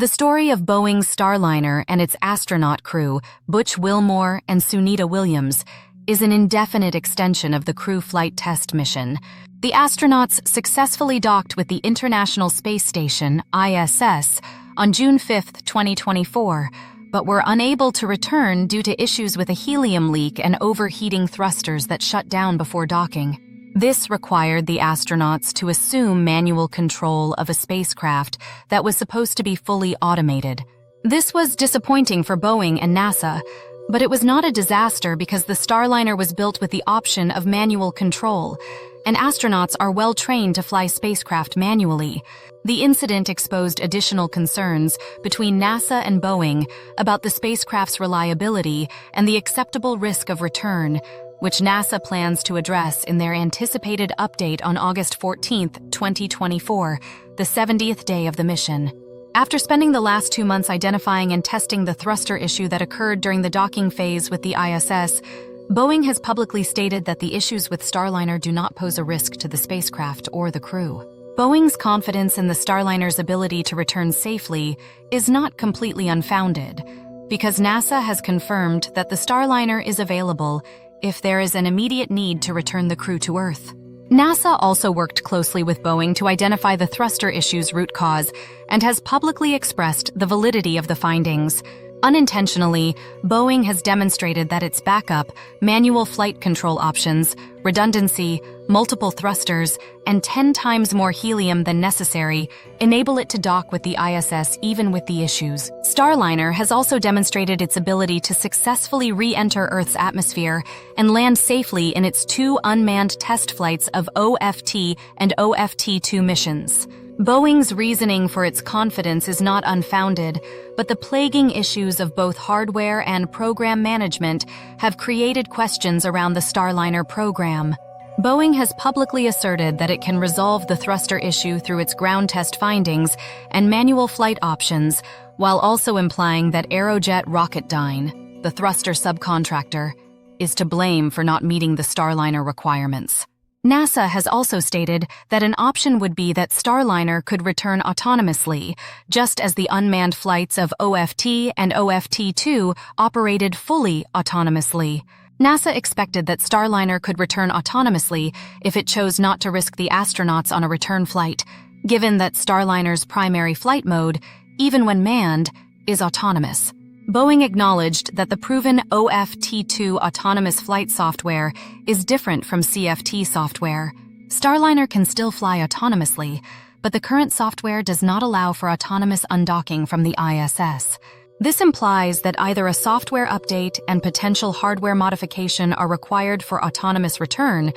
The story of Boeing's Starliner and its astronaut crew, Butch Wilmore and Sunita Williams, is an indefinite extension of the crew flight test mission. The astronauts successfully docked with the International Space Station, ISS, on June 5, 2024, but were unable to return due to issues with a helium leak and overheating thrusters that shut down before docking. This required the astronauts to assume manual control of a spacecraft that was supposed to be fully automated. This was disappointing for Boeing and NASA, but it was not a disaster because the Starliner was built with the option of manual control, and astronauts are well trained to fly spacecraft manually. The incident exposed additional concerns between NASA and Boeing about the spacecraft's reliability and the acceptable risk of return, which NASA plans to address in their anticipated update on August 14, 2024, the 70th day of the mission. After spending the last 2 months identifying and testing the thruster issue that occurred during the docking phase with the ISS, Boeing has publicly stated that the issues with Starliner do not pose a risk to the spacecraft or the crew. Boeing's confidence in the Starliner's ability to return safely is not completely unfounded, because NASA has confirmed that the Starliner is available if there is an immediate need to return the crew to Earth. NASA also worked closely with Boeing to identify the thruster issue's root cause and has publicly expressed the validity of the findings. Unintentionally, Boeing has demonstrated that its backup, manual flight control options, redundancy, multiple thrusters, and 10 times more helium than necessary enable it to dock with the ISS even with the issues. Starliner has also demonstrated its ability to successfully re-enter Earth's atmosphere and land safely in its 2 unmanned test flights of OFT and OFT-2 missions. Boeing's reasoning for its confidence is not unfounded, but the plaguing issues of both hardware and program management have created questions around the Starliner program. Boeing has publicly asserted that it can resolve the thruster issue through its ground test findings and manual flight options, while also implying that Aerojet Rocketdyne, the thruster subcontractor, is to blame for not meeting the Starliner requirements. NASA has also stated that an option would be that Starliner could return autonomously, just as the unmanned flights of OFT and OFT-2 operated fully autonomously. NASA expected that Starliner could return autonomously if it chose not to risk the astronauts on a return flight, given that Starliner's primary flight mode, even when manned, is autonomous. Boeing acknowledged that the proven OFT-2 autonomous flight software is different from CFT software. Starliner can still fly autonomously, but the current software does not allow for autonomous undocking from the ISS. This implies that either a software update and potential hardware modification are required for autonomous return,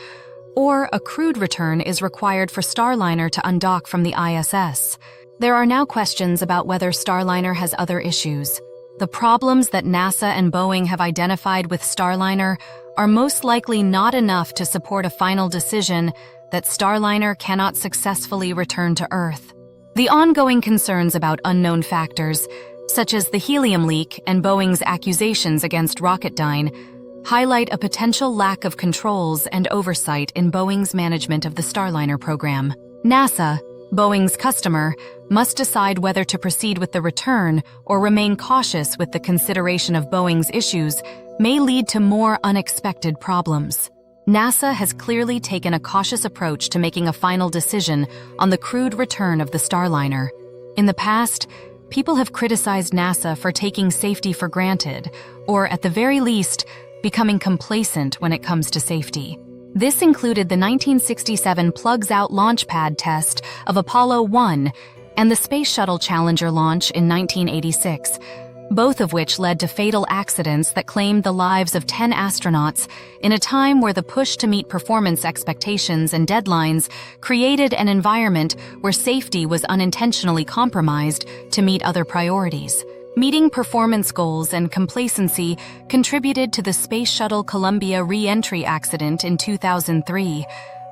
or a crewed return is required for Starliner to undock from the ISS. There are now questions about whether Starliner has other issues. The problems that NASA and Boeing have identified with Starliner are most likely not enough to support a final decision that Starliner cannot successfully return to Earth. The ongoing concerns about unknown factors, such as the helium leak and Boeing's accusations against Rocketdyne, highlight a potential lack of controls and oversight in Boeing's management of the Starliner program. NASA, Boeing's customer, must decide whether to proceed with the return or remain cautious with the consideration of Boeing's issues may lead to more unexpected problems. NASA has clearly taken a cautious approach to making a final decision on the crewed return of the Starliner. In the past, people have criticized NASA for taking safety for granted, or at the very least, becoming complacent when it comes to safety. This included the 1967 plugs-out launch pad test of Apollo 1 and the Space Shuttle Challenger launch in 1986, both of which led to fatal accidents that claimed the lives of 10 astronauts in a time where the push to meet performance expectations and deadlines created an environment where safety was unintentionally compromised to meet other priorities. Meeting performance goals and complacency contributed to the Space Shuttle Columbia re-entry accident in 2003,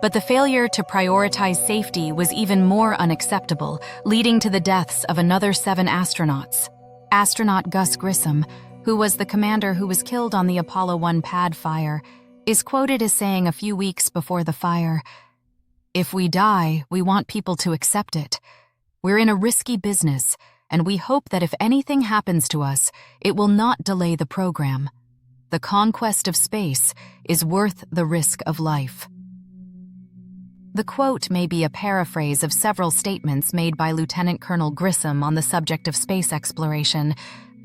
but the failure to prioritize safety was even more unacceptable, leading to the deaths of another 7 astronauts. Astronaut Gus Grissom, who was the commander who was killed on the Apollo 1 pad fire, is quoted as saying a few weeks before the fire, "If we die, we want people to accept it. We're in a risky business, and we hope that if anything happens to us, it will not delay the program. The conquest of space is worth the risk of life. The quote may be a paraphrase of several statements made by Lieutenant Colonel Grissom on the subject of space exploration,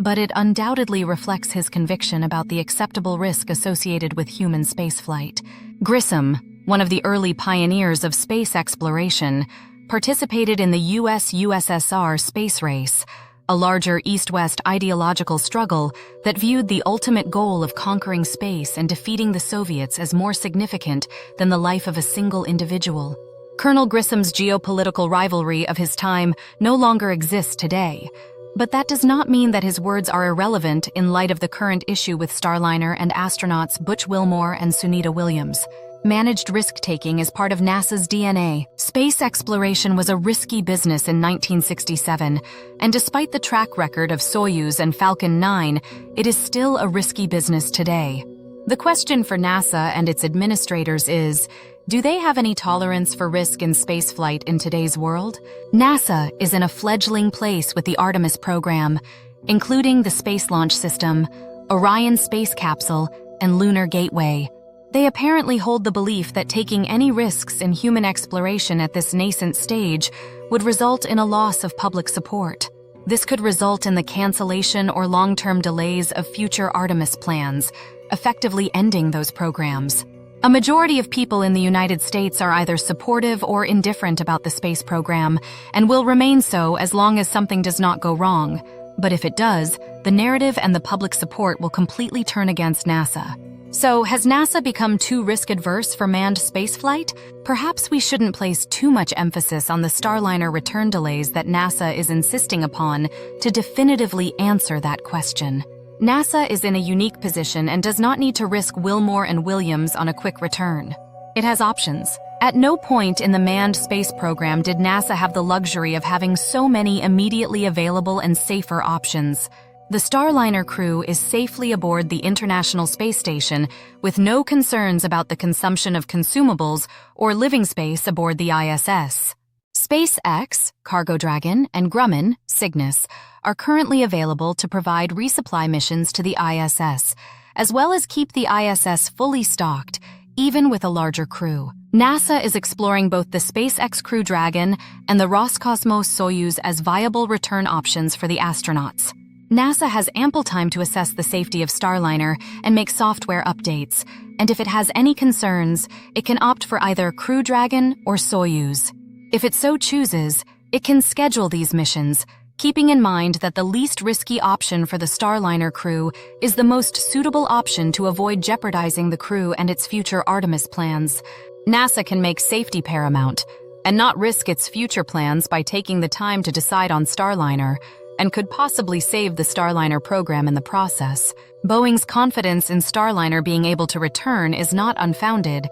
but it undoubtedly reflects his conviction about the acceptable risk associated with human spaceflight. Grissom, one of the early pioneers of space exploration, participated in the US-USSR space race, a larger East-West ideological struggle that viewed the ultimate goal of conquering space and defeating the Soviets as more significant than the life of a single individual. Colonel Grissom's geopolitical rivalry of his time no longer exists today, but that does not mean that his words are irrelevant in light of the current issue with Starliner and astronauts Butch Wilmore and Sunita Williams. Managed risk-taking is part of NASA's DNA. Space exploration was a risky business in 1967, and despite the track record of Soyuz and Falcon 9, it is still a risky business today. The question for NASA and its administrators is, do they have any tolerance for risk in spaceflight in today's world? NASA is in a fledgling place with the Artemis program, including the Space Launch System, Orion space capsule, and Lunar Gateway. They apparently hold the belief that taking any risks in human exploration at this nascent stage would result in a loss of public support. This could result in the cancellation or long-term delays of future Artemis plans, effectively ending those programs. A majority of people in the United States are either supportive or indifferent about the space program, and will remain so as long as something does not go wrong. But if it does, the narrative and the public support will completely turn against NASA. So, has NASA become too risk-adverse for manned spaceflight? Perhaps we shouldn't place too much emphasis on the Starliner return delays that NASA is insisting upon to definitively answer that question. NASA is in a unique position and does not need to risk Wilmore and Williams on a quick return. It has options. At no point in the manned space program did NASA have the luxury of having so many immediately available and safer options. The Starliner crew is safely aboard the International Space Station with no concerns about the consumption of consumables or living space aboard the ISS. SpaceX, Cargo Dragon, and Grumman, Cygnus, are currently available to provide resupply missions to the ISS, as well as keep the ISS fully stocked, even with a larger crew. NASA is exploring both the SpaceX Crew Dragon and the Roscosmos Soyuz as viable return options for the astronauts. NASA has ample time to assess the safety of Starliner and make software updates, and if it has any concerns, it can opt for either Crew Dragon or Soyuz. If it so chooses, it can schedule these missions, keeping in mind that the least risky option for the Starliner crew is the most suitable option to avoid jeopardizing the crew and its future Artemis plans. NASA can make safety paramount and not risk its future plans by taking the time to decide on Starliner, and could possibly save the Starliner program in the process. Boeing's confidence in Starliner being able to return is not unfounded,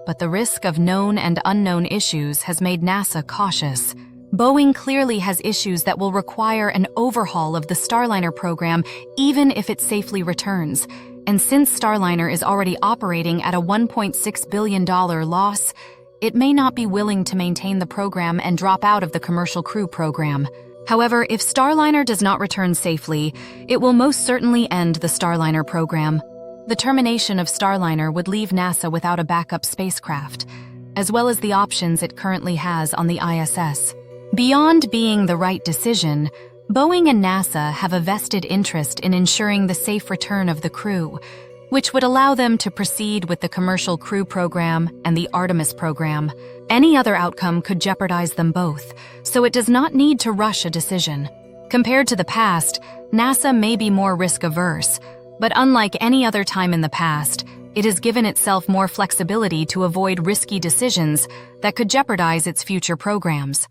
but the risk of known and unknown issues has made NASA cautious. Boeing clearly has issues that will require an overhaul of the Starliner program even if it safely returns. And since Starliner is already operating at a $1.6 billion loss, it may not be willing to maintain the program and drop out of the Commercial Crew program. However, if Starliner does not return safely, it will most certainly end the Starliner program. The termination of Starliner would leave NASA without a backup spacecraft, as well as the options it currently has on the ISS. Beyond being the right decision, Boeing and NASA have a vested interest in ensuring the safe return of the crew, which would allow them to proceed with the Commercial Crew program and the Artemis program. Any other outcome could jeopardize them both, so it does not need to rush a decision. Compared to the past, NASA may be more risk-averse, but unlike any other time in the past, it has given itself more flexibility to avoid risky decisions that could jeopardize its future programs.